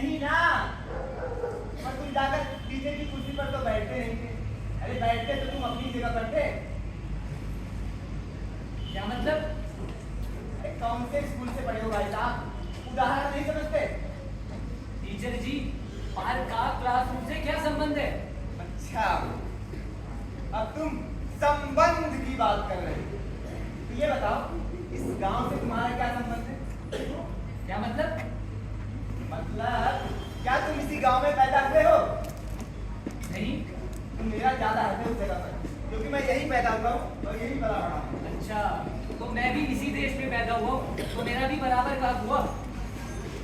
नहीं ना, पर तुम जाकर टीचर की कुर्सी पर तो बैठते नहीं थे। अरे बैठते तो तुम अपनी जगह पर थे। क्या मतलब? अरे कौन से स्कूल से पढ़े हो भाई साहब, उदाहरण नहीं समझते? टीचर जी, पार्क का क्लासरूम से क्या संबंध है? अच्छा, अब तुम संबंध की बात कर रहे हो। तो ये बताओ, इस गांव से तुम्हारा क्या संबंध है? क्या मतलब? मतलब क्या तुम इसी गांव में पैदा हुए हो? नहीं। तुम मेरा ज्यादा है उस जगह पर, क्योंकि मैं यही पैदा हुआ हूँ और यही बड़ा बड़ा हूँ। अच्छा, तो मैं भी इसी देश में पैदा हुआ हूँ, तो मेरा भी बराबर का हुआ।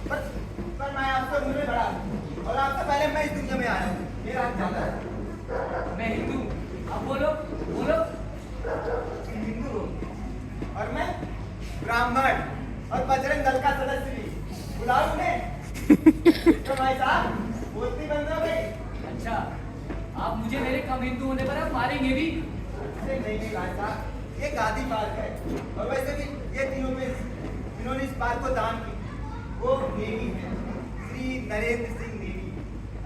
पर मैं आपसे उम्र में बड़ा हूँ और आपसे पहले मैं इस दुनिया में आया हूँ। मेरा हक ज्यादा है। मैं हिंदू। अब बोलो बोलो। तुम हिंदू हो और मैं ब्राह्मण और बजरंग दल का सदस्य भी। बुलाओ उन्हें। तो भाई साहब बोलती बंद हो गई। अच्छा, आप मुझे मेरे कम हिंदू होने पर आप मारेंगे भी? अरे नहीं भाई साहब, ये गांधी पार्क है और वैसे भी ये तीनों में जिन्होंने इस पार्क को दान की वो नेगी है, श्री नरेंद्र सिंह नेगी।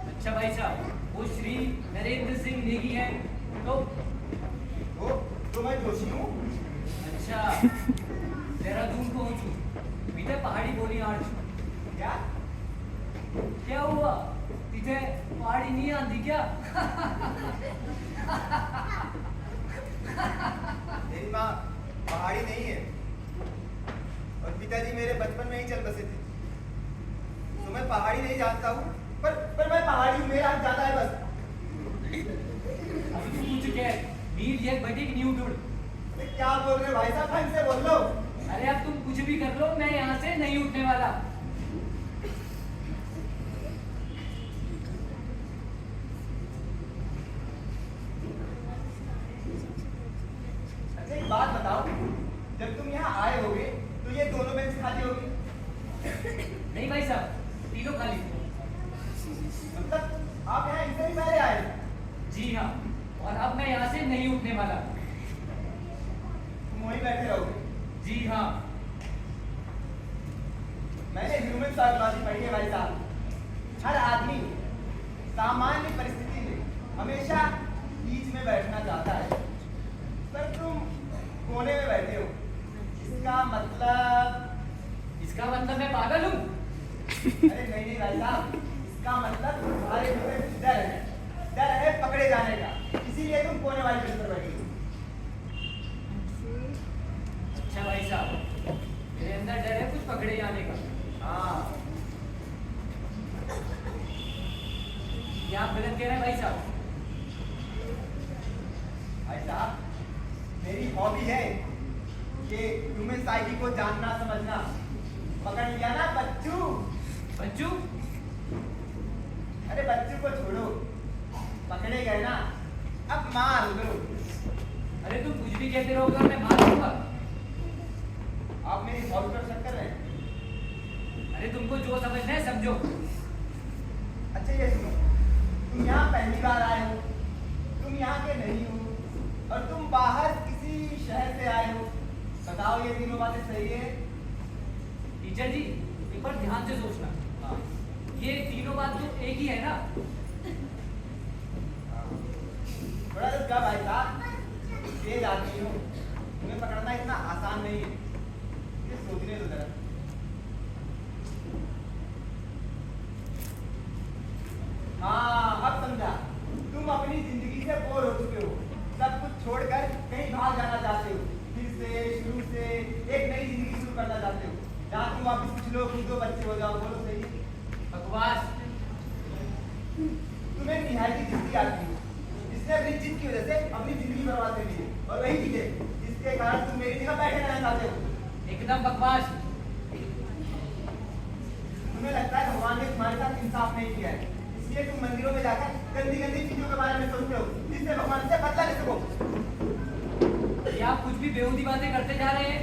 अच्छा भाई साहब, वो श्री नरेंद्र सिंह नेगी है तो मैं जोशी हूँ। अच्छा, देहरादून पहुंचू तिथे पहाड़ी बोली आठ। क्या हुआ? तिथे पहाड़ी नहीं आती क्या? मेरी माँ पहाड़ी नहीं है और पिताजी मेरे बचपन में ही चल बसे थे, तो मैं पहाड़ी नहीं जानता हूँ, पर मैं पहाड़ी हूँ, मेरा हक ज्यादा है बस। अभी तू कुछ कह, नीड एक बटिक न्यू डुड। क्या बोल रहे हो भाई साहब, ढंग से बोल लो। अरे अब तुम कुछ भी कर लो, मैं यहाँ से नहीं उठने वाला। अच्छा एक बात बताओ, जब तुम यहाँ आए होगे तो ये दोनों बेंच खाली होगी? नहीं भाई साहब, तीनों खाली। मतलब आप यहाँ इनसे भी पहले आए? जी हाँ, और अब मैं यहाँ से नहीं उठने वाला। तुम वहीं बैठे रहोगे? जी हाँ। मैंने ह्यूमन साइकोलॉजी पढ़ी है भाई साहब। हर आदमी सामान्य परिस्थिति में हमेशा बीच में बैठना चाहता है, पर तुम कोने में बैठे हो। इसका मतलब मैं पागल हूँ? अरे नहीं भाई साहब, इसका मतलब तुम्हारे भीतर कुछ डर है पकड़े जाने का, इसीलिए तुम कोने वाली बेंच पर बैठे हो। अच्छा भाई साहब, मेरे अंदर डर है कुछ पकड़े जाने का। हाँ, ये आप गलत कह रहे हैं भाई साहब। भाई साहब मेरी हॉबी है कि ह्यूमन साइकी को जानना समझना। पकड़ लिया ना बच्चू? बच्चू? अरे बच्चू को छोड़ो, पकड़े गए ना, अब मार लो। अरे तुम कुछ भी कहते रहोगे और मैं मार दूंगा। आप मेरी हॉबी पर शक कर रहे हैं? अरे तुमको जो समझना है समझो। अच्छा ये सुनो, तुम यहाँ पहली बार आए हो, तुम यहाँ के नहीं हो और तुम बाहर किसी शहर से आए हो। बताओ ये तीनों बातें सही है? टीचर जी, एक बार ध्यान से सोचना। हाँ। ये तीनों बात तो एक ही है ना? थोड़ा रुक जा भाई साहब, तेज आदमी हो, तुम्हें पकड़ना इतना आसान नहीं है, ये सोचने दो जरा। हाँ अब समझा, तुम अपनी जिंदगी से बोर हो चुके हो, सब कुछ छोड़कर कहीं भाग जाना चाहते हो, फिर से शुरू से एक नई जिंदगी शुरू करना चाहते हो, जहाँ तुम वापिस कुछ लोग दो बच्चे हो जाओ। बोलो सही? बकवास। तुम्हें निहायती जिंदगी आती है, जिसने अपनी जिद की वजह से अपनी जिंदगी बर्बाद कर दी है, और वही चीजें जिसके कारण तुम मेरी जगह बैठे रहना चाहते हो। एकदम बकवास। तुम्हें लगता है भगवान ने तुम्हारे साथ इंसाफ नहीं किया है, इसलिए तुम मंदिरों में जाकर गंदी गंदी चीजों के बारे में सोचते हो, जिससे भगवान से बदला ले सको। क्या आप कुछ भी बेहूदी बातें करते जा रहे हैं?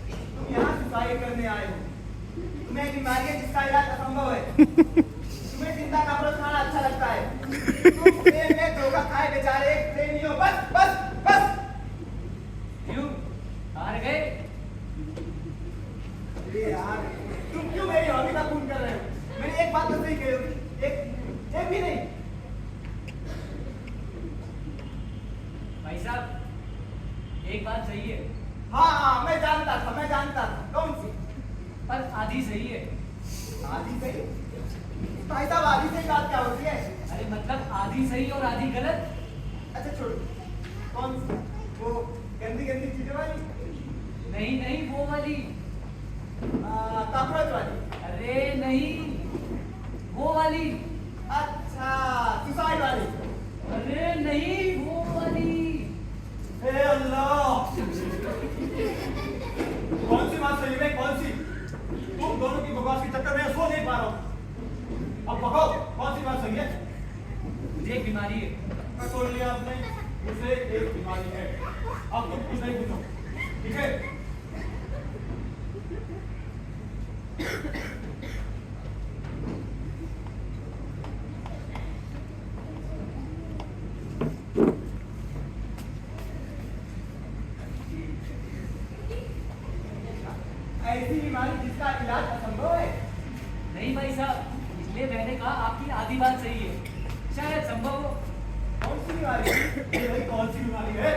तुम यहाँ सुसाइड करने आए हो, तुम्हें एक बीमारी है जिसका इलाज असंभव है, तुम्हें जिंदा कामरोज खाना अच्छा लगता है, तुम प्रेम में धोखा खाए बेचारे एक प्रेमी हो। बस बस बस। क्यों हार गए? अरे यार तुम क्यों मेरी हॉबी का खून कर रहे हो? मैंने आधी सही? भाई साहब आधी सही बात क्या होती है? अरे मतलब आधी सही और आधी गलत। अच्छा छोड़ो, कौन सी? वो गंदी गंदी चीजों वाली? नहीं नहीं वो वाली। कॉकरोच वाली? अरे नहीं वो वाली। अच्छा सुसाइड वाली? अरे नहीं वो वाली। हे अल्लाह, कौन सी बात सही है? कौन सी? तुम दोनों की बकवास के चक्कर में सो नहीं पा रहा हूं। अब बताओ कौन सी बात सही है? मुझे एक बीमारी है। मैं सुन लिया आपने, मुझे एक बीमारी है। अब तुम कुछ नहीं पूछो, ठीक है? ऐसी बीमारी जिसका इलाज असंभव है? नहीं भाई साहब, इसलिए मैंने कहा आपकी आधी बात सही है, शायद संभव हो। कौन सी बीमारी? ये भाई कौन सी बीमारी है?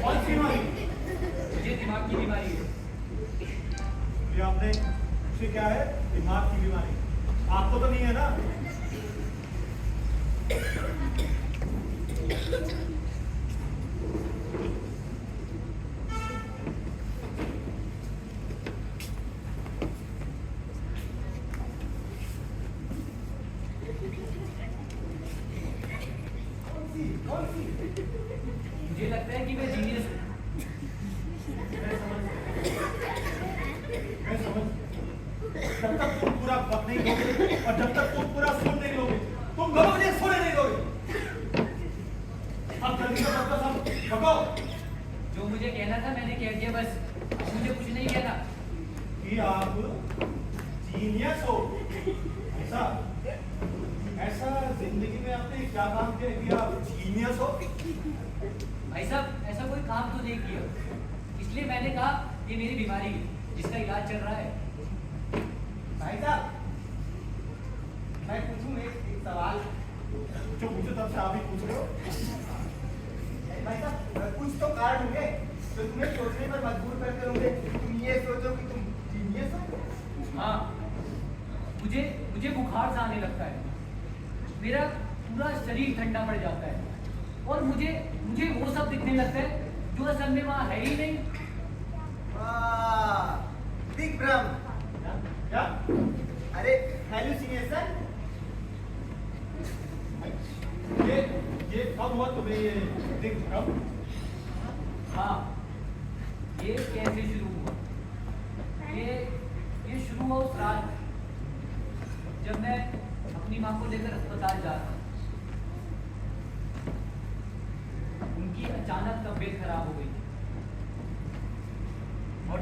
कौन सी बीमारी? मुझे दिमाग की बीमारी है। ये आपने पूछे क्या है? दिमाग की बीमारी? आपको तो नहीं है ना? कौन सी? मुझे लगता है कि मैं जीनियस हूँ। मैं समझ। जब तक तुम पूरा वक्त नहीं दोगे और जब तक तुम पूरा सुन नहीं लोगे, तुम दोनों मुझे सोने नहीं दोगे। अब जल्दी से वापस आओ, भगो। जो मुझे कहना था मैंने कह दिया, बस अब मुझे कुछ नहीं कहना। कि आप जीनियस हो? ऐसा ऐसा जिंदगी में आपने क्या काम किया कि आप जीनियस हो? भाई साहब ऐसा कोई काम तो नहीं किया, इसलिए मैंने कहा ये मेरी बीमारी है जिसका इलाज चल रहा है। भाई साहब, मैं पूछूं एक सवाल? जो पूछो तब से आप ही पूछ रहे हो। भाई साहब कुछ तो कारण होंगे जो तुम्हें सोचने पर मजबूर करते होंगे कि तुम ये सोचो कि तुम जीनियस हो। हाँ, मुझे मुझे बुखार सा आने लगता है, मेरा पूरा शरीर ठंडा पड़ जाता है और मुझे मुझे वो सब दिखने लगता है जो असल में वहाँ है ही नहीं। बिग भ्रम। क्या? अरे हेलुसिनेशन? ये कब हुआ तुम्हें ये बिग भ्रम? हाँ, ये कैसे शुरू हुआ? ये शुरू हुआ उस रात जब मैं अपनी माँ को लेकर अस्पताल जा रहा था। उनकी अचानक तबीयत खराब हो गई और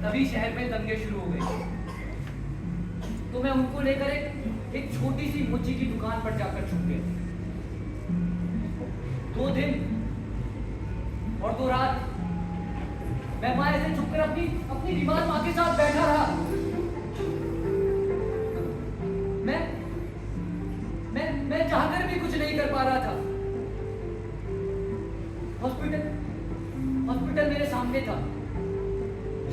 तभी शहर में दंगे शुरू हो गए। तो मैं उनको लेकर एक छोटी सी मुच्ची की दुकान पर जाकर छुप गया। 2 दिन और 2 रात मैं वहां ऐसे छुपकर अपनी बीमार माँ के साथ बैठा रहा। मैं चाहकर भी कुछ नहीं कर पा रहा था। हॉस्पिटल मेरे सामने था,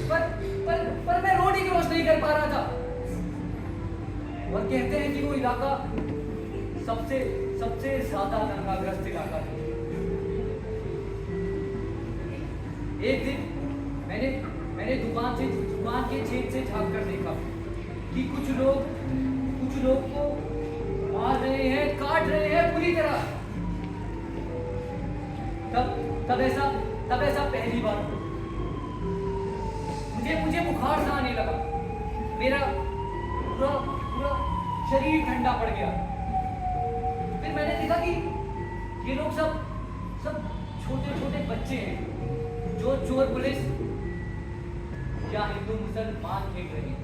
पर मैं रोड ही क्रॉस नहीं कर पा रहा था। और कहते हैं कि वो इलाका सबसे ज्यादा दंगाग्रस्त इलाका था। एक दिन मैंने दुकान के छेद से झांक कर देखा कि कुछ लोग को मार रहे हैं, काट रहे हैं पूरी तरह। तब ऐसा पहली बार हुआ। मुझे बुखार सा आने लगा, मेरा पूरा शरीर ठंडा पड़ गया। फिर मैंने देखा कि ये लोग सब छोटे बच्चे हैं जो चोर पुलिस या हिंदू मुसलमान खेल रहे हैं।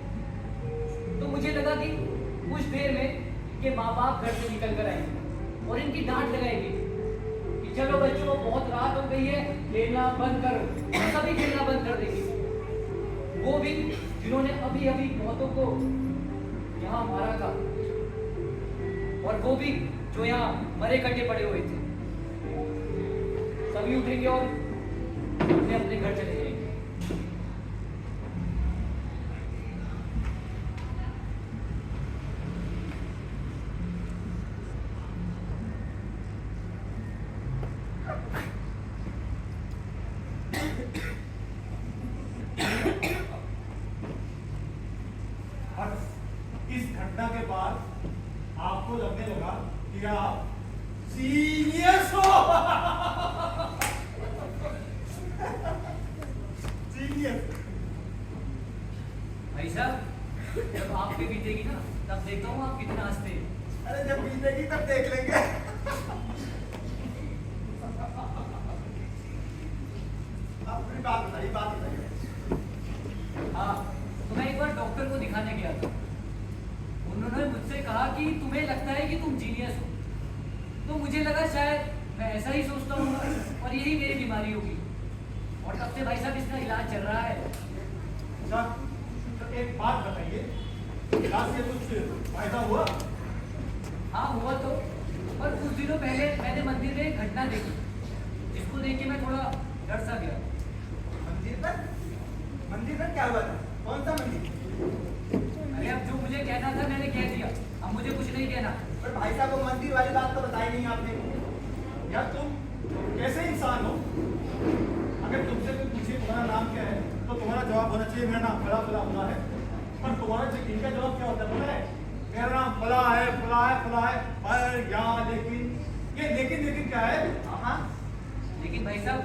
तो मुझे लगा कि कुछ देर में इनके माँ बाप घर से निकल कर आएंगे और इनकी डांट लगाएंगे कि चलो बच्चों बहुत रात हो गई है, खेलना बंद करो। सभी खेलना बंद कर देंगे। वो भी जिन्होंने अभी बहुतों को यहाँ मारा था, और वो भी जो यहाँ मरे कटे पड़े हुए थे, सभी उठेंगे और अपने घर चले जाएंगे। और इस घटना के बाद आपको लगने लगा कि आप जीनियस हो। जीनियस। भाई साहब, जब आप भी बीतेगी ना तब देखता हूँ आप कितना हंसते हैं। अरे जब बीतेगी तब देख लेंगे। अपनी बात बताइए, बात बताइए। हाँ, तो मैं एक बार डॉक्टर को दिखाने गया था। उन्होंने मुझसे कहा कि तुम्हें लगता है कि तुम जीनियस हो। तो मुझे लगा शायद मैं ऐसा ही सोचता हूँ और यही मेरी बीमारी होगी। और तब से भाई साहब इसका इलाज चल रहा है। अच्छा, तो एक बात बताइए, इलाज से कुछ फायदा हुआ? हाँ हुआ तो, पर कुछ दिनों पहले मैंने मंदिर में एक घटना देखी जिसको देख के मैं थोड़ा डर सा गया। मंदिर पर? मंदिर पर क्या हुआ था? कौन सा मंदिर? अरे अब जो मुझे कहना था मैंने कह दिया, अब मुझे कुछ नहीं कहना। पर भाई साहब वो मंदिर वाली बात तो बताई नहीं आपने। यार तुम कैसे इंसान हो? अगर तुमसे कोई पूछे तुम्हारा नाम क्या है तो तुम्हारा जवाब होना चाहिए मेरा नाम फला फला फला है। पर तुम्हारा इनका जवाब क्या होता है पता है? मेरा नाम फला है फला है फला है। पर यार लेकिन ये लेकिन क्या है? हाँ, लेकिन भाई साहब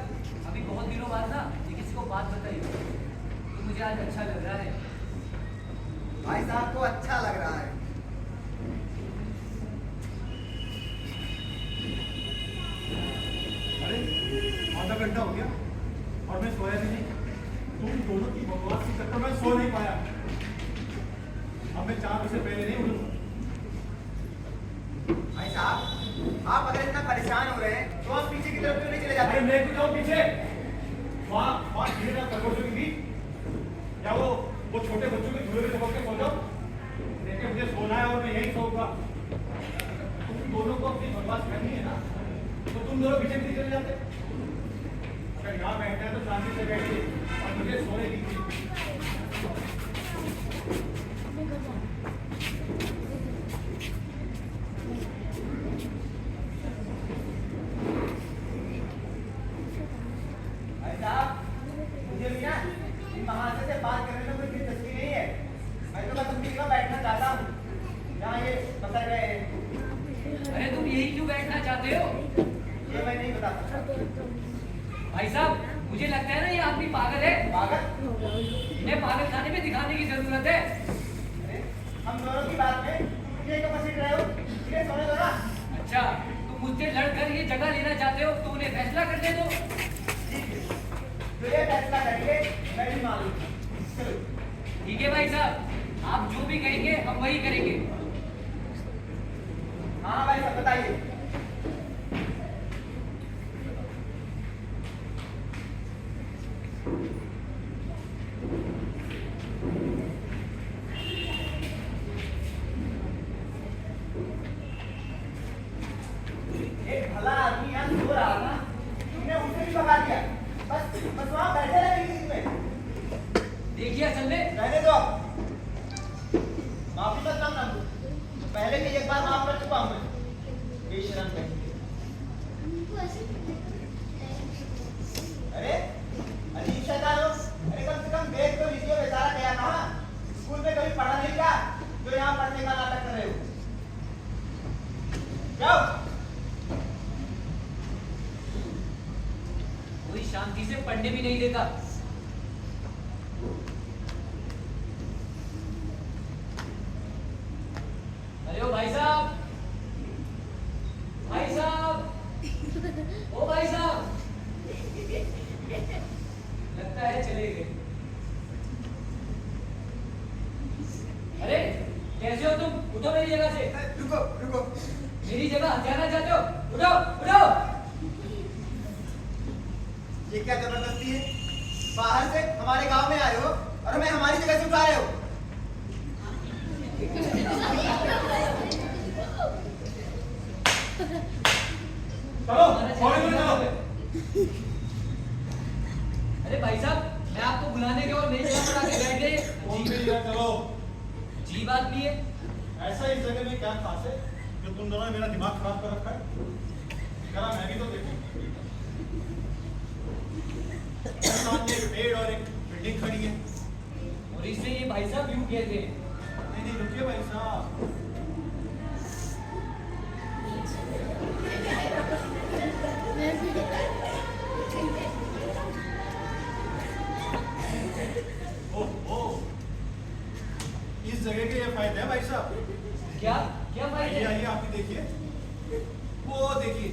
अभी बहुत दिनों बाद ना ये किसी को बात बताई तो मुझे आज अच्छा लग रहा है। भाई साहब को अच्छा लग रहा है। अरे आधा घंटा हो गया और मैं सोया भी नहीं। तुम दोनों की बकवास के चक्कर में सो नहीं पाया। अब मैं 4 बजे पहले नहीं उठूंगा। भाई साहब आप अगर इतना परेशान हो रहे हैं तो आप पीछे की तरफ क्यों नहीं चले अरे जाते? मैं क्यों जाऊं पीछे? वहाँ धीरे ना खरगोशों की बीच या वो छोटे बच्चों के झूले में चिपक के सो जाओ। देखिए मुझे सोना है और मैं यही सोऊंगा। तुम दोनों को अपनी बकवास करनी है ना तो तुम दोनों पीछे नहीं चले जाते। अगर यहाँ बैठना है तो शांति से बैठिए और मुझे सोने दीजिए। भाई साहब मुझे भी ना इन महाशय से बात करने में कोई दिलचस्पी नहीं है। मैं तो बस उनकी जगह बैठना चाहता हूँ जहाँ ये बता गए हैं। अरे तुम यही क्यों बैठना चाहते हो? ये मैं नहीं बता सकता। भाई साहब मुझे लगता है ना ये आदमी पागल है। पागल? इन्हें पागल खाने में दिखाने की जरूरत है। अरे हम दोनों की बात में तुम मुझे क्यों घसीट रहे हो? इन्हें सोने दो ना। अच्छा, तुम मुझसे लड़कर ये जगह लेना चाहते हो तो उन्हें फैसला करने दो। ठीक है, जो ये फैसला करेंगे मैं भी मालूम। चलो। ठीक है भाई साहब, आप जो भी कहेंगे हम वही करेंगे। हाँ भाई साहब बताइए। एक भला आदमी यहाँ सो रहा था, तुमने उसे भी भगा दिया। बस वहाँ बैठे रहे किसी में। देखिए असल में रहने दो। माफी मत मांगना मुझे। पहले भी एक बार माफ कर चुका हूँ मैं। बेशरम कहीं। अरे अजीब शैतान हो। अरे कम से कम देख तो लीजिए बेचारा गया कहाँ? स्कूल में कभी पढ़ा नहीं क्या जो यहाँ पढ़ने का नाटक कर रहे हो? जाओ। कोई शांति से पढ़ने भी नहीं देता। अरे ओ भाई साहब, भाई साहब, ओ भाई साहब, लगता है चले गए। अरे कैसे हो तुम? उठो मेरी जगह से। रुको रुको। मेरी जगह जाना चाहते हो? उठो उठो। ये क्या जबरदस्ती है? बाहर से हमारे गांव में आए हो और हमें हमारी जगह से उठा रहे हो। चलो कॉलेज में चलो। अरे भाई साहब, मैं आपको बुलाने के और मेरी जगह पर आके बैठ गए। तुम भी इधर चलो। जी बात भी है। ऐसा इस जगह में क्या खास है जो तुम दोनों ने मेरा दिमाग खराब कर रखा है? जरा मैं भी तो देखूं। सामने एक पेड़ और एक बिल्डिंग खड़ी है। और इससे ये भाई साहब यूं कहते हैं। कहते हैं भाई साहब। क्या क्या भाई आइए आइए, आप भी देखिए, वो देखिए।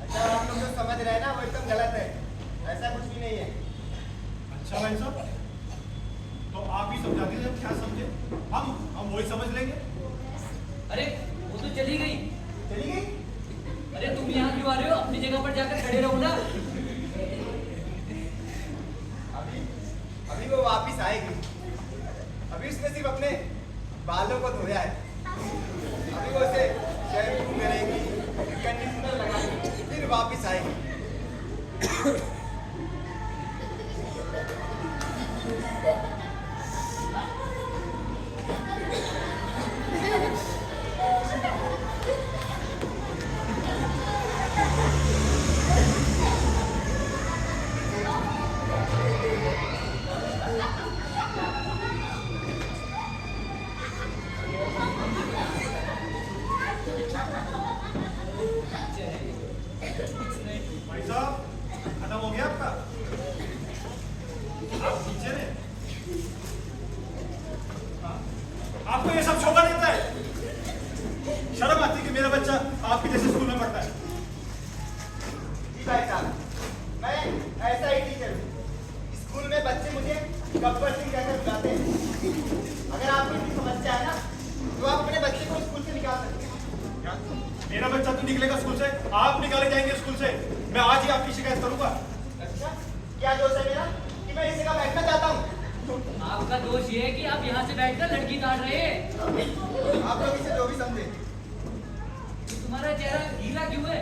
अच्छा, आप लोग जो समझ रहे हैं ना वो एकदम गलत है, ऐसा कुछ भी नहीं है। अच्छा भाई साहब, तो आप ही समझा दीजिए, हम क्या समझे। हम वही समझ लेंगे। अरे वो तो चली गई। चली गई? अरे तुम यहाँ क्यों आ रहे हो? अपनी जगह पर जाकर खड़े रहो ना। अभी अभी वो वापिस आएगी। अभी उसने सिर्फ अपने बालों को धोया है। अभी वो उसे शैम्पू करेगी, कंडीशनर लगाएगी, फिर वापिस आएगी। भाई साहब, खत्म हो गया आपका? आप नीचे ने आपको ये सब शोभा देता है? शर्म आती है कि मेरा बच्चा आपके जैसे स्कूल में पढ़ता है। जी भाई साहब, मैं ऐसा ही टीचर हूँ। स्कूल में बच्चे मुझे गब्बर सिंह कहकर बुलाते हैं। अगर आपकी कोई समस्या है ना, तो आप अपने बच्चे को स्कूल से निकाल सकते हैं। क्या? मेरा बच्चा तो निकलेगा स्कूल से, आप निकाले जाएंगे स्कूल से। मैं आज ही आपकी शिकायत करूंगा। अच्छा, क्या दोष है मेरा कि मैं इस जगह बैठना चाहता हूँ? आपका दोष ये है कि आप यहाँ से बैठकर लड़की काट रहे हैं। आप लोग इसे जो भी समझे। तो तुम्हारा चेहरा गीला क्यों है?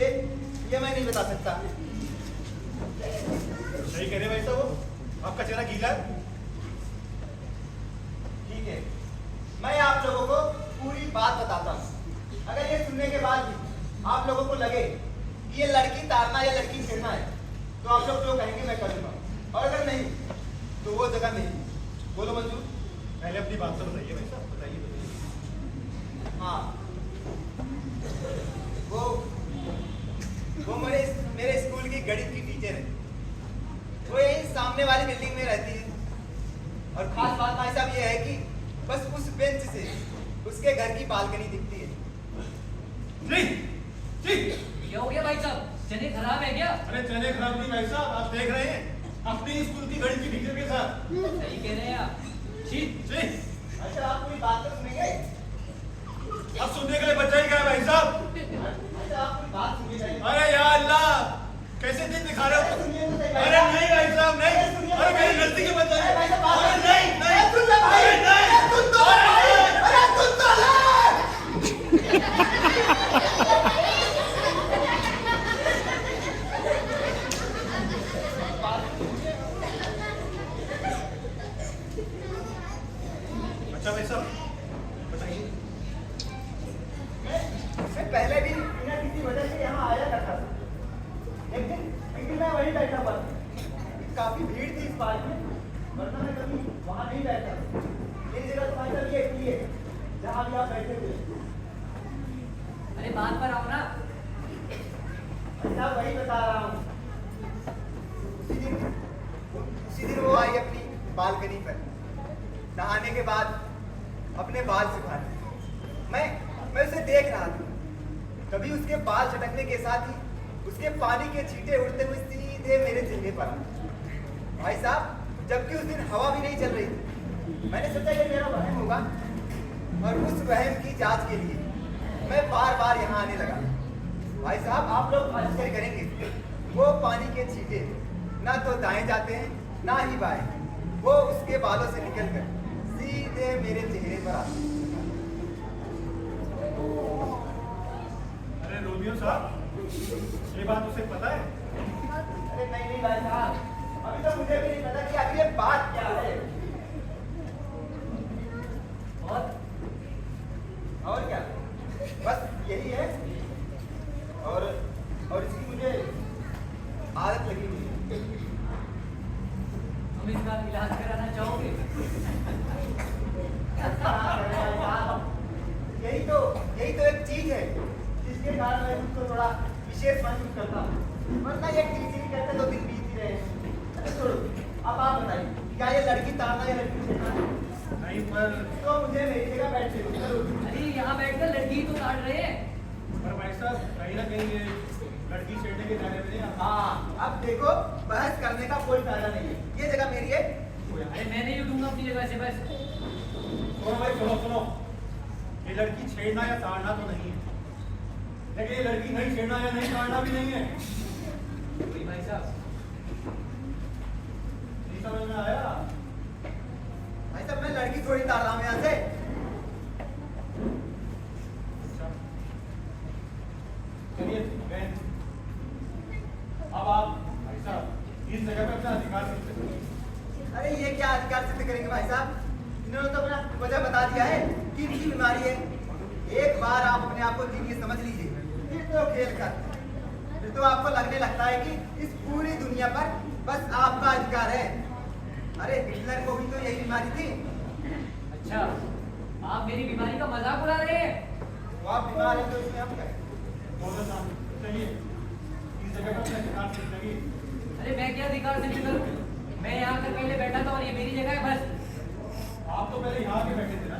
ये मैं नहीं बता सकता। सही कह रहे भाई साहब, वो आपका चेहरा गीला है। ठीक है, मैं आप लोगों को पूरी बात बताता हूँ। अगर ये सुनने के बाद भी आप लोगों को लगे कि ये लड़की ताड़ना या लड़की छेड़ना है, तो आप लोग जो कहेंगे मैं करूँगा। और अगर नहीं, तो वो जगह नहीं। बोलो मंजूर। पहले अपनी बात तो बताइए भाई साहब, बताइए। हाँ, वो मेरे स्कूल की गणित की टीचर है। वो यही सामने वाली बिल्डिंग में रहती है। और खास बात भाई साहब ये है कि बस उस बेंच से उसके घर की बालकनी दिखती है। जी जी। क्या हो गया भाई साहब? चने खराब है क्या? अरे चने खराब नहीं भाई साहब, आप देख रहे हैं अपनी स्कूल की गणित की टीचर के साथ। सही कह रहे हैं आप। जी जी। अच्छा, आप पूरी बात तो सुनेंगे? अब सुनने के लिए बच्चा ही क्या है भाई साहब? अच्छा, आप पूरी बात सुनिए पहले। अरे या अल्लाह, कैसे दिन दिखा रहे हो? सुनिए तो सही भाई अरे साहब। नहीं भाई साहब, नहीं। अरे मेरी गलती की बता अरे भाई साहब, बात अरे सुनिए। नहीं अरे नहीं सुन ले भाई। अरे नहीं। अरे सुन तो ले भाई। अरे सुन तो ले। अच्छा भाई साहब, बताइए। मैं पहले भी बिना किसी वजह से यहाँ आया करता था। एक दिन मैं वहीं बैठा हुआ था। काफी भीड़ थी इस पार्क में, वरना मैं कभी वहाँ नहीं बैठता था। ये जगह तो भाई साहब ये एक ही है जहाँ भी आप बैठे हुए हैं। अरे बात पर आओ ना। अच्छा, वही बता रहा हूँ। उसी दिन वो आई अपनी बालकनी पर, नहाने के बाद अपने बाल सुखाने। मैं उसे देख रहा था। कभी उसके बाल झटकने के साथ ही उसके पानी के छींटे उड़ते हुए सीधे मेरे चेहरे पर आए। भाई साहब, जबकि उस दिन हवा भी नहीं चल रही थी। मैंने सोचा ये मेरा वहम होगा, और उस वहम की जांच के लिए मैं बार बार यहाँ आने लगा। भाई साहब, आप लोग आश्चर्य करेंगे, वो पानी के छींटे ना तो दाएं जाते हैं ना ही बाएं। वो उसके बालों से निकलकर सीधे मेरे चेहरे पर आते हैं। अरे रोमियो साहब, ये बात उसे पता है? अरे नहीं भाई साहब, अभी तो मुझे भी नहीं पता कि आखिर ये बात क्या है। और क्या, बस यही है। और इसकी मुझे आदत लगी हुई है। तुम इसका इलाज कराना चाहोगे? यही तो एक चीज है जिसके कारण मैं उसको थोड़ा विशेष महसूस करता हूँ, वरना ये टीचिंग करते तो दिन बीत ही रहे। अच्छा छोड़ो, अब आप बताइए, क्या ये लड़की ताड़ना या लड़की छेड़ना है? नहीं पर तो मुझे मेरी जगह बैठ के चलो। अरे यहाँ बैठकर लड़की तो काट रहे हैं। भाई साहब कहीं ना कहीं ये लड़की छेड़ने के दायरे में नहीं आता। हाँ, अब देखो बहस करने का कोई फायदा नहीं है, ये जगह मेरी है। अरे मैं नहीं उठूंगा अपनी जगह से बस। सुनो भाई सुनो, ये लड़की छेड़ना या ताड़ना तो नहीं है, लेकिन ये लड़की नहीं छेड़ना या नहीं ताड़ना भी नहीं है। वही भाई साहब, नहीं समझ में आया? भाई साहब मैं लड़की थोड़ी ताड़ रहा हूँ यहाँ से। अच्छा चलिए बहन, अब आप भाई साहब इस जगह पे अपना अधिकार सिद्ध करिए। अरे ये क्या अधिकार सिद्ध करेंगे भाई साहब? इन्होंने तो अपना वजह बता दिया है कि इनकी बीमारी है। एक बार आप अपने आप को जीनियस समझ लीजिए, फिर तो खेल कर, फिर तो आपको लगने लगता है कि इस पूरी दुनिया पर बस आपका अधिकार है। अरे हिटलर को भी तो यही बीमारी थी। अच्छा आप मेरी बीमारी का मजाक उड़ा रहे हैं। तो आप बीमार हैं तो इसमें हम क्या? बोलो साहब, चलिए इस जगह पे अपना अधिकार सिद्ध करिए। अरे मैं क्या अधिकार सिद्ध करूं? मैं यहाँ आकर पहले बैठा था और ये मेरी जगह है बस। आप तो पहले यहाँ के बैठे थे ना।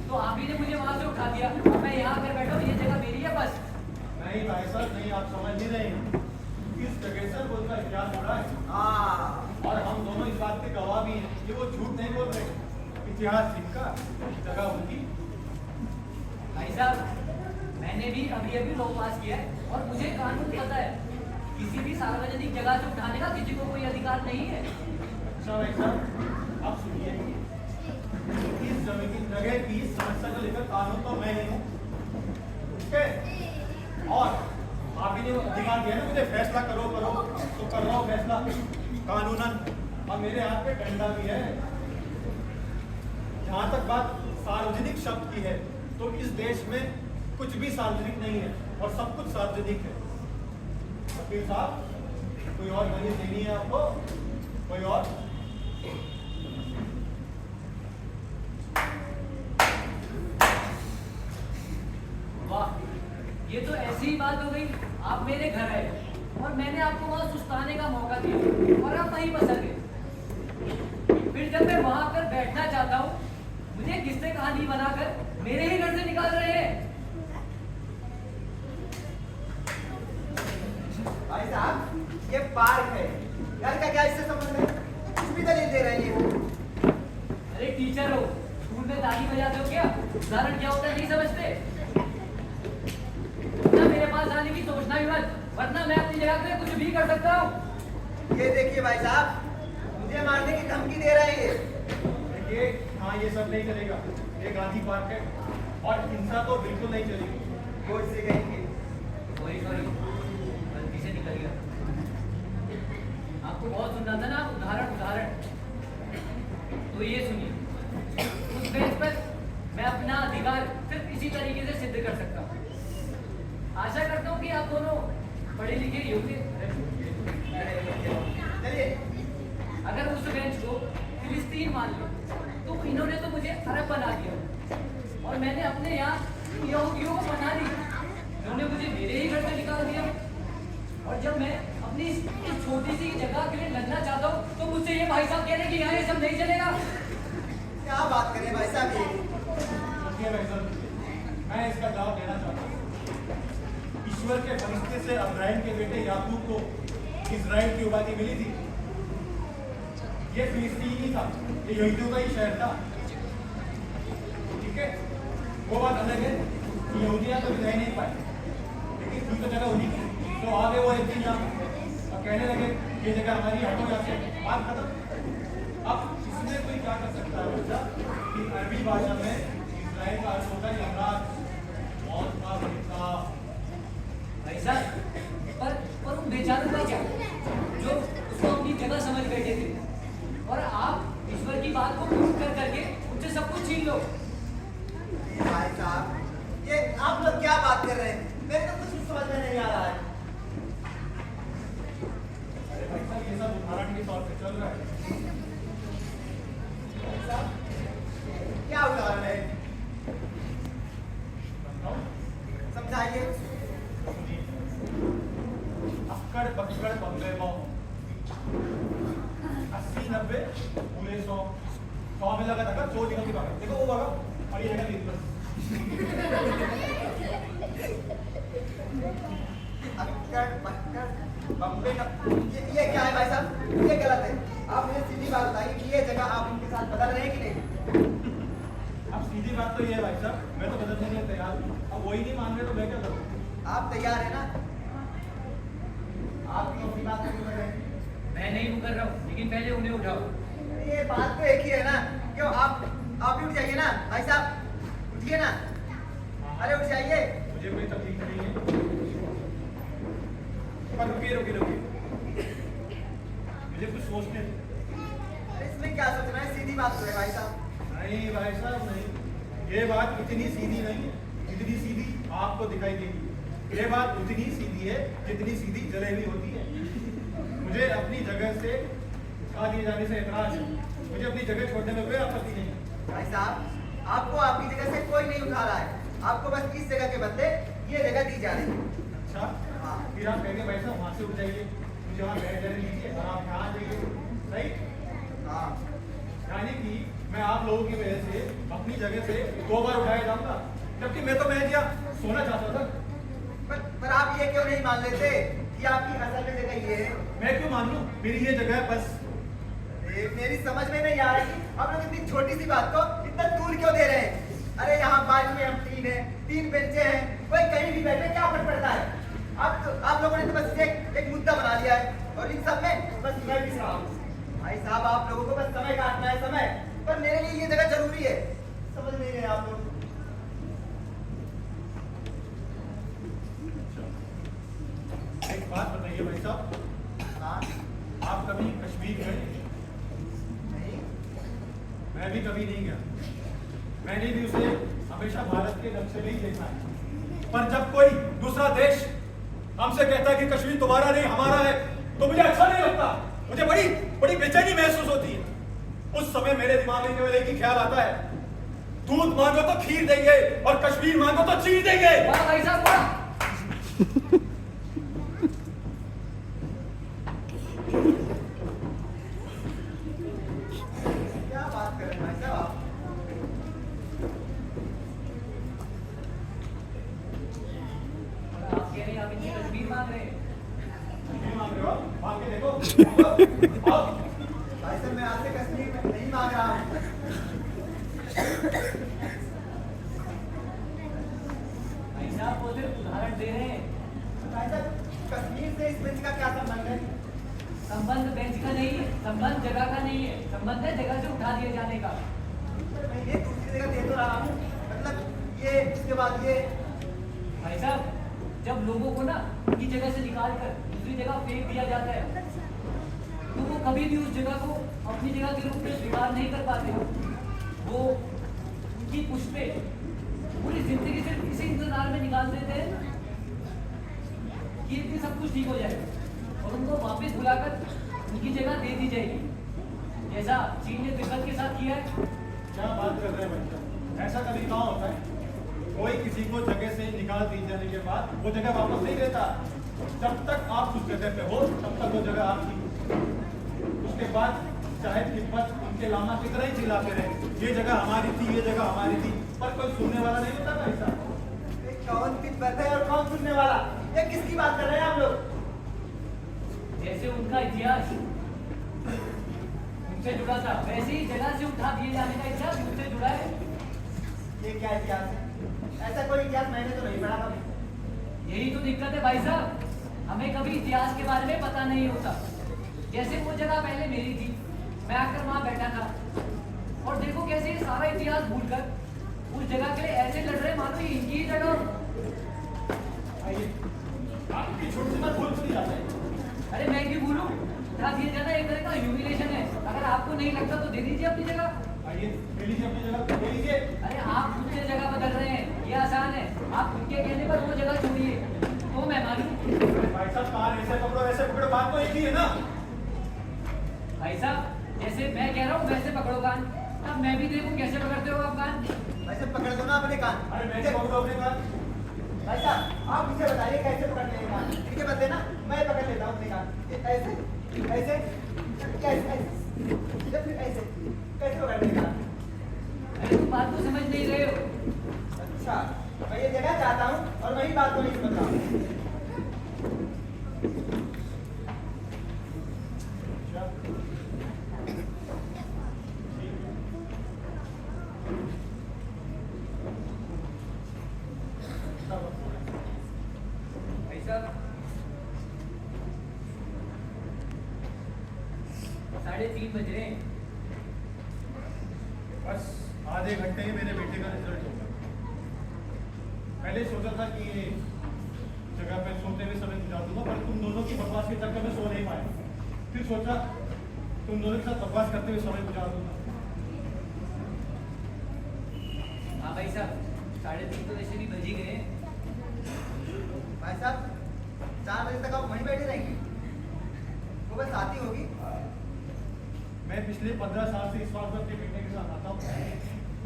तो आप ही ने मुझे वहां से उठा दिया, अब मैं यहाँ आकर बैठा हूँ, ये जगह मेरी है बस। नहीं भाई साहब नहीं, आप समझ नहीं रहे हैं। इस जगह से बोल का इतिहास जुड़ा है हाँ, और हम दोनों इस बात के गवाह भी हैं कि वो झूठ नहीं बोल रहे। इतिहास जिनका जगह उनकी। भाई साहब मैंने भी अभी अभी लॉ पास किया है और मुझे कानून पता है, किसी भी सार्वजनिक जगह से उठाने का किसी को कोई अधिकार नहीं है। अच्छा भाई साहब आप सुनिए, इस जगह की समस्या को लेकर कानून तो मैं ही हूँ, ठीक है? और आप ही ने अधिकार दिया ना मुझे फैसला करो तो कर रहा हूँ फैसला कानूनन, और मेरे हाथ पे डंडा भी है। जहाँ तक बात सार्वजनिक शब्द की है तो इस देश में कुछ भी सार्वजनिक नहीं है और सब कुछ सार्वजनिक है। वकील साहब कोई और दलील देनी है आपको? कोई और? वाह, ये तो ऐसी ही बात हो गई। आप मेरे घर आए और मैंने आपको वहां सुस्ताने का मौका दिया और आप वहीं बसर गए। फिर जब मैं वहां पर बैठना चाहता हूँ, मुझे किस्से कहानी बनाकर मेरे ही घर से निकाल रहे हैं। भाई साहब ये पार्क है, घर का क्या इससे संबंध है? कुछ भी दलील दे रहे हैं। अरे टीचर हो, स्कूल में ताली बजाते हो क्या? उदाहरण क्या होता है नहीं समझते? ना मेरे पास आने की सोचना भी मत, वरना मैं अपनी जगह पे कुछ भी कर सकता हूँ। ये देखिए भाई साहब, मुझे मारने की धमकी दे रहे हैं ये। देखिए हाँ ये सब नहीं चलेगा, ये गांधी पार्क है और हिंसा तो बिल्कुल नहीं चलेगी। कोर्ट से कहेंगे। सॉरी गलती से निकल गया। आपको बहुत सुनना था ना उदाहरण। तो ये सुनिए, उस बेंच पर मैं अपना अधिकार सिर्फ इसी तरीके से सिद्ध कर सकता हूँ। आशा करता हूँ कि आप दोनों पढ़े लिखे योग्य। चलिए, अगर उस बेंच को फिलिस्तीन मान लो तो इन्होंने तो मुझे अरब बना दिया और मैंने अपने यहाँ यहूदियों को बना दी। इन्होंने मुझे मेरे ही घर से निकाल दिया और जब मैं अपनी इस छोटी सी जगह के लिए लड़ना चाहता हूँ तो मुझसे ये भाई साहब कह रहे हैं कि यहाँ ये सब नहीं चलेगा। क्या बात करें भाई साहब ये? देखिए भाई साहब, मैं इसका जवाब देना चाहता हूँ। ईश्वर के फरिश्ते से अब्राहिम के बेटे याकूब को इजराइल की उपाधि मिली थी। ये फिलिस्तीन ही था, ये यहूदियों का ही शहर था, ठीक है? वो बात अलग है कि यहूदियाँ तो रह नहीं पाए, लेकिन थी तो जगह उन्हीं की। तो आ गए वो एक दिन यहाँ और कहने लगे ये जगह हमारी, हटो यहाँ से, बात खत्म। अब इसमें कोई क्या कर सकता है बच्चा कि अरबी भाषा में इजराइल का अर्थ होता है यमराज, मौत का बेटा। भाई साहब पर उन बेचारों का क्या जो उसको अपनी जगह समझ बैठे थे, और आप ईश्वर की बात को पूर्ण कर करके उनसे सब कुछ छीन लो। भाई साहब ये आप लोग क्या बात कर रहे हैं? मेरे तो कुछ भी समझ में नहीं आ रहा है। अरे भाई साहब ये सब उदाहरण के तौर पे चल रहा है। भाई साहब क्या उदाहरण है? समझाइए। अक्कड़ बक्कड़ बम्बे मो 80 90 पूरे 100 में लगा था 100 निकल की बात देखो वो भागा और ये जगह 30 अक्कड़ बक्कड़ बम्बे का ये क्या है भाई साहब? ये गलत है। आप मुझे सीधी बात बताइए कि ये जगह आप उनके साथ बदल रहे हैं कि नहीं? अब सीधी बात तो ये है भाई साहब, मैं तो बदलने के लिए तैयार हूँ। अब वही नहीं मान रहे तो मैं क्या करूँ? आप तैयार है ना? आप भी अपनी बात नहीं कर रहे हैं। मैं नहीं कर रहा हूँ, लेकिन पहले उन्हें उठाओ। ये बात तो एक ही है ना। क्यों आप भी उठ जाइए ना भाई साहब, उठिए ना। अरे उठ जाइए। मुझे कोई तकलीफ नहीं है, पर रुकिए मुझे कुछ सोचने दो। अरे इसमें क्या सोचना है? सीधी बात तो है भाई साहब। नहीं भाई साहब नहीं, ये बात इतनी सीधी नहीं है जितनी सीधी आपको दिखाई देगी। ये बात उतनी सीधी है जितनी सीधी जलेबी होती है। मुझे अपनी जगह से उठा दिए जाने से एतराज है। मुझे अपनी जगह छोड़ने में कोई आपत्ति नहीं है। भाई साहब आपको आपकी जगह से कोई नहीं उठा रहा है। आपको बस इस जगह के बदले ये जगह दी जा रही है। अच्छा हाँ। फिर आप कहेंगे भाई साहब वहाँ से उठ जाइए, मुझे वहाँ बैठ जाने दीजिए और आप यहाँ आ जाइए, सही? हाँ। यानी कि मैं आप लोगों की वजह से अपनी जगह से 2 बार उठाया जाऊंगा, जबकि मैं तो महज यहाँ सोना चाहता था। पर आप ये क्यों नहीं मान लेते कि आपकी असल में जगह ये है? मैं क्यों मान लूं? मेरी ये जगह है बस। मेरी समझ में नहीं आ रहा कि आप लोग इतनी छोटी सी बात को इतना दूर क्यों दे रहे हैं? अरे यहाँ बाजू में हम 3 हैं, 3 बेंचे हैं, कोई कहीं भी बैठे, क्या फर्क पड़ता है? आप लोगों ने तो बस एक मुद्दा बना लिया है और इन सब में बस मैं भी रहा हूँ। भाई साहब आप लोगों को बस समय काटना है, समय। पर मेरे लिए ये जगह जरूरी है। समझ नहीं रहे आप लोग। एक बात बताइए भाई साहब, हाँ। आप कभी कश्मीर गए? नहीं। मैं भी कभी नहीं गया। मैंने भी उसे हमेशा भारत के नक्शे में ही देखा है। पर जब कोई दूसरा देश हमसे कहता है कि कश्मीर तुम्हारा नहीं हमारा है, तो मुझे अच्छा नहीं लगता। मुझे बड़ी बड़ी बेचैनी महसूस होती है। उस समय मेरे दिमाग में केवल एक ही ख्याल आता है, दूध मांगो तो खीर देंगे और कश्मीर मांगो तो चीर देंगे। वाह भाई साहब वाह। क्या बात कर रहे हैं भाई साहब आप? आप कह रहे हैं आप इतनी तस्वीर मांग रहे हैं? कश्मीर मांग रहे हो? मांग के देखो। आओ। भाई साहब मैं आपसे कश्मीर में नहीं मांग रहा हूँ। भाई साहब वो सिर्फ उदाहरण दे रहे हैं। भाई साहब कश्मीर से इस बेंच का क्या संबंध है? संबंध बेंच का नहीं है, संबंध जगह का नहीं है, संबंध है जगह से उठा दिए जाने का। मैं ये दूसरी जगह दे तो रहा हूँ, मतलब ये इसके बाद ये। भाई साहब जब लोगों को ना उनकी जगह से निकाल कर दूसरी जगह फेंक दिया जाता है, तो वो कभी भी उस जगह को अपनी जगह के रूप में स्वीकार नहीं कर पाते। वो उनकी पुष्पे पूरी जिंदगी सिर्फ इसी इंतजार में निकाल देते हैं कि इतनी सब कुछ ठीक हो जाएगा और उनको वापस बुलाकर उनकी जगह दे दी जाएगी, जैसा चीन ने तिब्बत के साथ किया है। क्या बात कर रहे हैं भाई साहब? ऐसा कभी कहाँ होता है? कोई किसी को जगह से निकाल दी जाने के बाद वो जगह वापस नहीं देता। जब तक आप उस जगह पे हो तब तक वो जगह आपकी। उसके बाद चाहे तिब्बत उनके लामा की तरह ही चिल्लाते रहे, ये जगह हमारी थी, ये जगह हमारी थी, पर कोई सुनने वाला नहीं होता भाई साहब। ये कौन तिब्बत है और कौन सुनने वाला? ये किसकी बात कर रहे हैं आप लोग? जैसे उनका इतिहास उनसे जुड़ा था, वैसे ही जगह से उठा दिए जाने का इतिहास उनसे जुड़ा है। ये क्या इतिहास है? ऐसा कोई इतिहास मैंने तो नहीं पढ़ा कभी। यही तो दिक्कत है भाई साहब, हमें कभी इतिहास के बारे में पता नहीं होता। जैसे वो जगह पहले मेरी थी, मैं आकर वहां बैठा था और देखो कैसे ये सारा इतिहास भूलकर उस जगह के लिए ऐसे लड़ रहे मानो ये इनकी ही जगह हो। आइए, आपकी छोटी सी बात भूल नहीं जाता है। अरे मैं क्यों भूलूं? उठा दिए जाना एक तरह का ह्यूमिलेशन है। अगर आपको नहीं लगता तो दे दीजिए अपनी जगह। आइए ले लीजिए अपनी जगह, ले लीजिए। अरे आप खुद से जगह बदल रहे हैं, ये आसान है। आप उनके कहने पर वो जगह छोड़िए तो मैं मानूं। भाई साहब कान ऐसे पकड़ो, बात तो एक ही है ना। भाई साहब जैसे मैं कह रहा हूँ वैसे पकड़ो कान, अब मैं भी देखूं कैसे पकड़ते हो आप कान। वैसे पकड़ दो ना अपने कान। अरे मैं पकड़ो अपने कान। भाई साहब इसके बदले ना मैं पकड़ लेता हूँ अपने कान। ऐसे ऐसे कैसे ऐसे या फिर ऐसे कैसे पकड़ने का? अरे तुम बात तो समझ नहीं रहे हो। अच्छा मैं ये देना चाहता हूँ और वही बात को नहीं समझ रहा हूँ। भाई साहब 3:30 बज रहे हैं। बस आधे घंटे ही मेरे बेटे का रिजल्ट होगा। पहले सोचा था कि ये जगह पे सोते हुए समय गुजार दूंगा, पर तुम दोनों की बकवास के चक्कर में सो नहीं पाए। फिर सोचा तुम दोनों के साथ बकवास करते हुए समय गुजार दूंगा। हाँ भाई साहब 3:30 तो वैसे भी बज ही गए हैं। भाई साहब 4 बजे तक आप वहीं बैठे रहेंगे? वो बस आती होगी। मैं पिछले 15 साल से इस बार में अपने बेटे के साथ आता हूँ।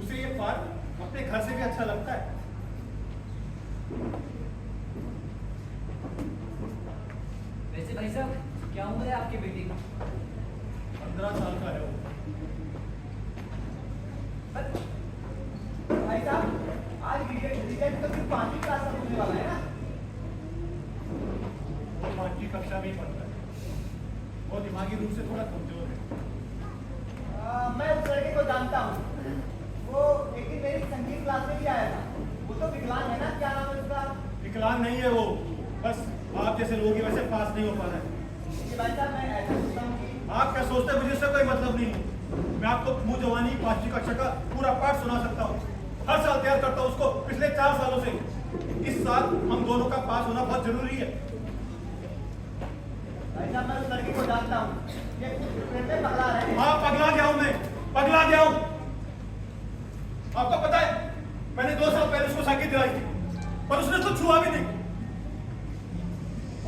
उसे ये पार्क अपने घर से भी अच्छा लगता है। वैसे भाई साहब क्या उम्र है आपके बेटे की? 15 साल का है वो। भाई साहब आज रिजल्ट तो सिर्फ 5वीं क्लास तक होने वाला है ना? वो 5वीं कक्षा में ही पढ़ता है। वो दिमागी रूप से थोड़ा कमजोर है। मैं उस लड़के को जानता हूँ। वो एक दिन मेरी संगीत क्लास में भी आया था। वो तो विकलांग है ना? क्या नाम है उसका? विकलांग नहीं है वो, बस आप जैसे लोगों की वजह से पास नहीं हो पा रहा है। देखिए भाई साहब मैं ऐसा सोचता हूँ कि आप क्या सोचते हैं, मुझे इससे कोई मतलब नहीं है। मैं आपको मुंह जवानी 5वीं कक्षा का पूरा पाठ सुना सकता हूँ। हर साल तैयार करता हूँ उसको पिछले 4 सालों से। इस साल हम दोनों का पास होना बहुत जरूरी है। भाई साहब मैं उस लड़के को जानता हूँ। ये पेड़ पे पगला रहे हैं। हाँ पगला गया हूँ मैं, पगला गया हूँ। आपको पता है मैंने 2 साल पहले उसको साइकिल दिलाई थी, पर उसने उसको छुआ भी नहीं।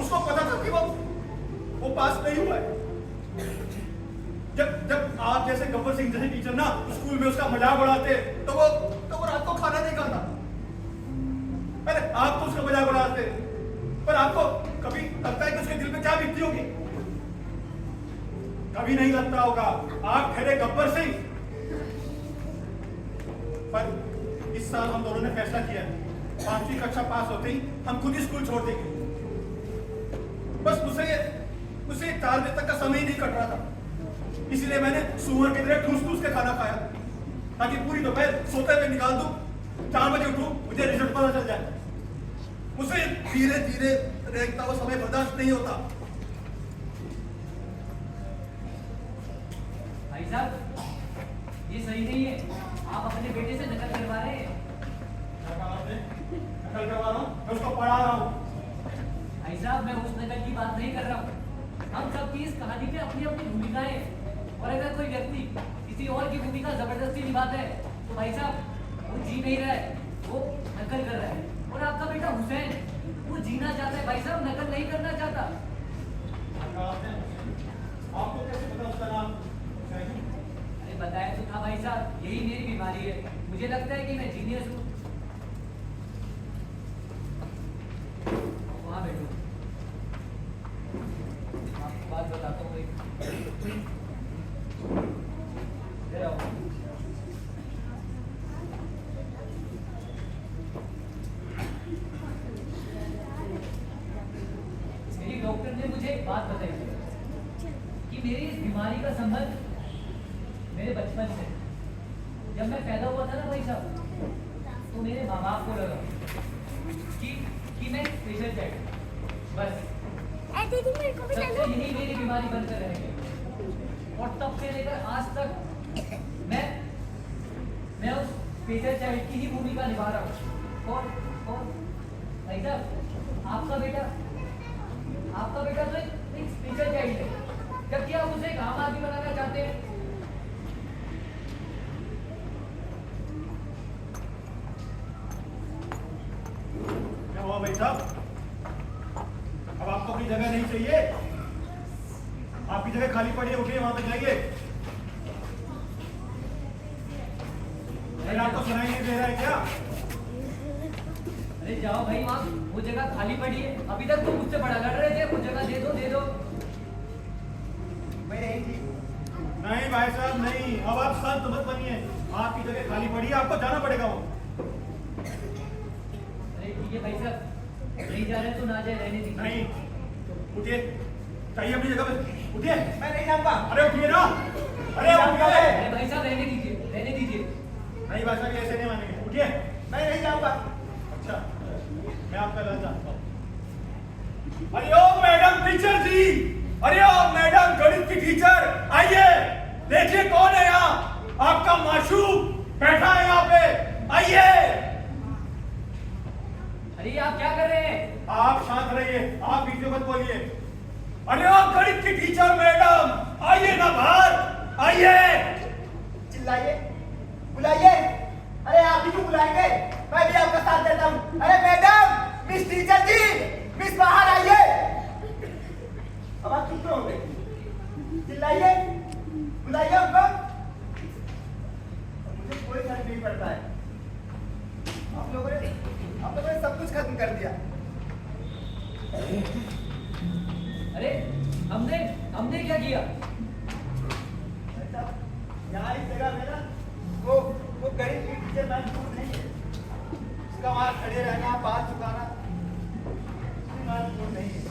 उसको पता था कि वो पास नहीं हुआ है। जब आप जैसे गब्बर सिंह जैसे टीचर ना स्कूल में उसका मजाक उड़ाते तो वो रात को खाना नहीं खाता। अरे आप तो उसका मजाक उड़ाते, पर आपको कभी लगता है कि उसके दिल में क्या बीतती होगी? कभी नहीं लगता होगा। आप ठहरे गब्बर सिंह। पर इस साल हम दोनों ने फैसला किया है 5वीं कक्षा पास होते ही हम खुद ही स्कूल छोड़ देंगे। बस उसे 4 बजे तक का समय ही नहीं कट रहा था, इसलिए मैंने सुअर की तरह ठूस के खाना खाया ताकि पूरी दोपहर सोते हुए निकाल दूं। 4 बजे उठूं, मुझे रिजल्ट पता चल जाए। उसे धीरे धीरे देखता हुआ समय बर्दाश्त नहीं होता। भाई साहब ये सही नहीं है। आप अपने बेटे से नकल करवा रहे हैं। नकल करवा रहा हूँ, मैं उसको पढ़ा रहा हूँ। भाई साहब मैं उस नकल की बात नहीं कर रहा हूँ। हम सबकी इस कहानी में अपनी अपनी भूमिकाएं हैं, और अगर कोई व्यक्ति किसी और की भूमिका जबरदस्ती निभाता है तो भाई साहब वो जी नहीं रहा है, वो नकल कर रहा है। और आपका बेटा हुसैन वो जीना चाहता है भाई साहब, नकल नहीं करना चाहता। आपको कैसे पता उसका नाम? अरे बताया तो था भाई साहब, यही मेरी बीमारी है। मुझे लगता है कि मैं जीनियस हूँ। वहाँ बैठो, आपको बात बताता हूँ एक। इधर आओ। मेरी डॉक्टर ने मुझे एक बात बताई थी कि मेरी इस बीमारी का संबंध मेरे बचपन से। जब मैं पैदा हुआ था ना भाई साहब, तो मेरे माँ बाप को लगा कि मैं स्पेशल चाइल्ड। बस दीदी मेरे को भी तब दे से दो। यही मेरी बीमारी बनकर रहेगी, और तब से लेकर आज तक मैं उस स्पेशल चाइल्ड की ही भूमिका निभा रहा हूँ। और भाई साहब आपका बेटा तो एक स्पेशल चाइल्ड है, जबकि आप उसे एक आम आदमी बनाना चाहते हैं। क्या हुआ भाई साहब? अब आपको अपनी जगह नहीं चाहिए? आपकी जगह खाली पड़ी है, उठिए वहां पे जाइए। आपको सुनाई नहीं दे रहा है क्या? अरे जाओ भाई, वहाँ वो जगह खाली पड़ी है, अभी तक तो मुझसे बड़ा लड़ रहे थे, वो जगह दे दो दे दो। मैं नहीं थी। नहीं भाई साहब नहीं, अब आप संत मत बनिए। आपकी जगह खाली पड़ी है, आपको जाना पड़ेगा वो। अरे ठीक है भाई साहब, नहीं जा रहे तो ना जाए, रहने दीजिए। नहीं, उठिए, चाहिए अपनी जगह पे, उठिए। मैं नहीं जाऊंगा। अरे उठिए ना, अरे उठिए। अरे भाई साहब रहने दीजिए, रहने दीजिए। नहीं भाई साहब, ये ऐसे नहीं मानेंगे, उठिए। मैं नहीं जाऊंगा। अच्छा, मैं आपका इलाज जानता हूँ। अरे ओ मैडम टीचर जी, अरे ओ मैडम गणित की टीचर, आइए देखिए कौन है यहाँ, आपका माशूक बैठा है यहाँ पे, आइए। अरे आप क्या कर रहे हैं? आप शांत रहिए, आप बीच में मत बोलिए। अरे ओ गणित की टीचर मैडम, आइए ना बाहर, आइए। चिल्लाइए, बुलाइए। अरे आप ही क्यों बुलाएंगे? मैं भी आपका साथ देता हूँ। अरे मैडम, मिस टीचर जी, मिस बाहर आइए। अब आप चुप रहोगे? चिल्लाइए, बुलाइए उनको। मुझे कोई फर्क नहीं पड़ता है। आप लोगों ने सब कुछ खत्म कर दिया। अरे हमने क्या किया? यहाँ इस जगह में ना वो गरीब की टीचर महत्वपूर्ण नहीं है। उसका वहाँ खड़े रहना, बात चुकाना महत्वपूर्ण नहीं है।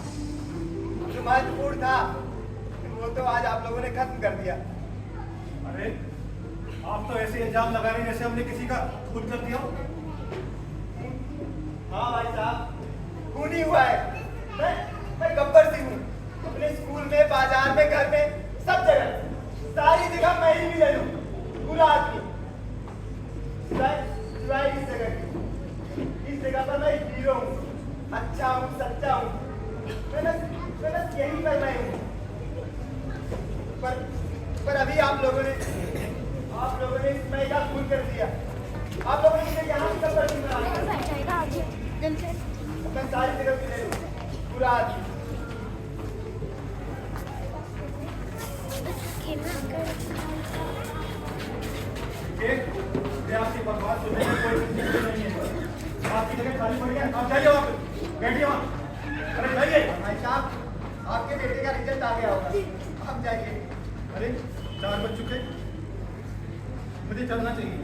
जो महत्वपूर्ण था वो तो आज आप लोगों ने खत्म कर दिया। अरे आप तो ऐसे इल्जाम लगा रहे हैं जैसे हमने किसी का खून कर दिया हो। हाँ भाई साहब, खून ही हुआ है। मैं गब्बर सिंह हूँ। अपने स्कूल में, बाजार में, घर में, सब जगह, सारी जगह मैं ही विलन हूँ, बुरा आदमी। सिवाय इस जगह की। इस जगह पर मैं हीरो हूँ, अच्छा हूँ, सच्चा हूँ। मैं बस यही पर मैं हूँ। पर अभी आप लोगों ने इस मैं का खून कर दिया। आप लोगों ने मुझे यहाँ भी गब्बर सिंह बना दिया। मैं सारी जगह विलन हूँ, बुरा आदमी। आपकी बकवास सुनने में कोई दिक्कत नहीं है। आपकी जगह खाली पड़ी है, आप जाइए वहाँ पे, बैठिए वहाँ। अरे जाइए। भाई साहब, आपके बेटे का रिजल्ट आ गया होगा, आप जाइए। अरे 4 बज चुके, मुझे चलना चाहिए।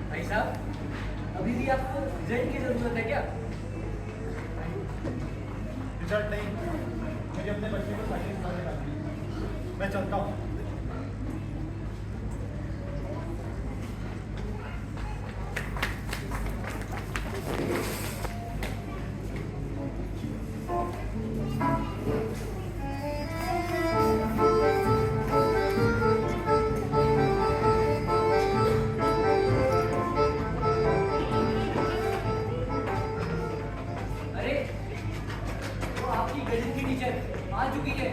भाई साहब, अभी भी आपको रिजल्ट की जरूरत है क्या? रिजल्ट नहीं, मुझे अपने बच्चे को साइंस पढ़ाने का। मैं चलता हूँ। अरे वो आपकी गणित की टीचर आ चुकी है।